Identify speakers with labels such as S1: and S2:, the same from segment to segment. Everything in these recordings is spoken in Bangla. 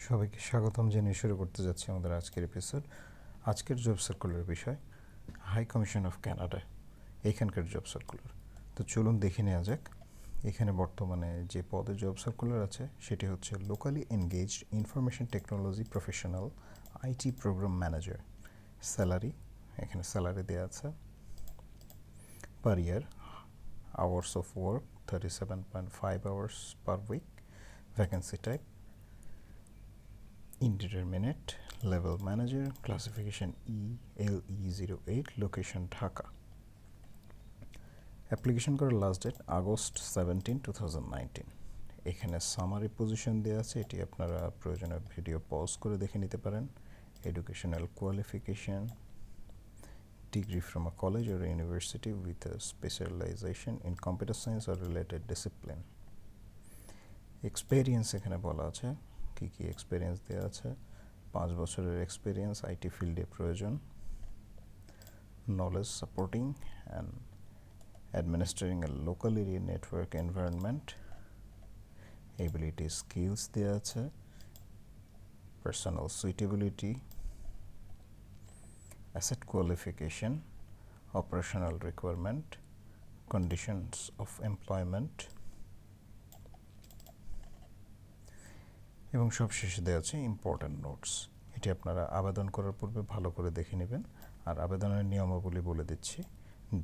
S1: সবাইকে স্বাগতম জানিয়ে শুরু করতে যাচ্ছি আমাদের আজকের এপিসোড। আজকের জব সার্কুলার বিষয় হাই কমিশন অফ কানাডা, এইখানকার জব সার্কুলার। তো চলুন দেখে নেওয়া যাক। এখানে বর্তমানে যে পদে জব সার্কুলার আছে সেটি হচ্ছে locally engaged information technology professional IT program manager. Salary, এখানে স্যালারি দেওয়া আছে per year. Hours of work 37.5 hours per week. Vacancy type indeterminate, level manager, classification ELE08, location Dhaka. Application করার লাস্ট ডেট আগস্ট 17, 2019। এখানে সামারি পজিশন দেওয়া আছে, এটি আপনারা প্রয়োজনে ভিডিও পজ করে দেখে নিতে পারেন। Educational qualification, degree from a college or university with a specialization in computer science or related discipline। Experience এখানে বলা আছে, কী কী এক্সপেরিয়েন্স দেওয়া আছে। 5 বছরের এক্সপেরিয়েন্স আইটি ফিল্ডে প্রয়োজন। Knowledge supporting and administering a local area network environment. Ability skills দেওয়া আছে। Personal suitability, asset qualification, operational requirement, conditions of employment এবং সবশেষে দেওয়া আছে ইম্পর্ট্যান্ট নোটস। এটি আপনারা আবেদন করার পূর্বে ভালো করে দেখে নেবেন। আর আবেদনের নিয়মাবলী বলে দিচ্ছি।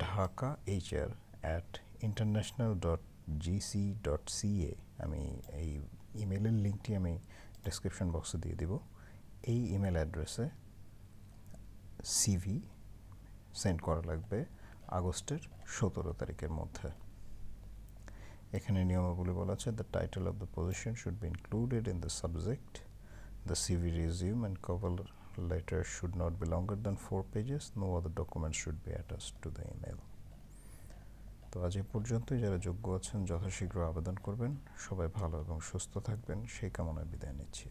S1: ঢাকা hr@international.gc.ca, আমি এই ইমেলের লিঙ্কটি আমি ডেসক্রিপশন বক্সে দিয়ে দিব। এই ইমেল অ্যাড্রেসে সিভি সেন্ড করা লাগবে আগস্টের 17 তারিখের মধ্যে। এখানে নিয়মাবলী বলা আছে, the title of the position should be included in the subject. The CV resume and cover letter should not be longer than 4 pages. No other documents should be attached to the email. তো আজ এই পর্যন্তই। যারা যোগ্য আছেন যথাশীঘ্র আবেদন করবেন। সবাই ভালো এবং সুস্থ থাকবেন সেই কামনায় বিদায় নিচ্ছি।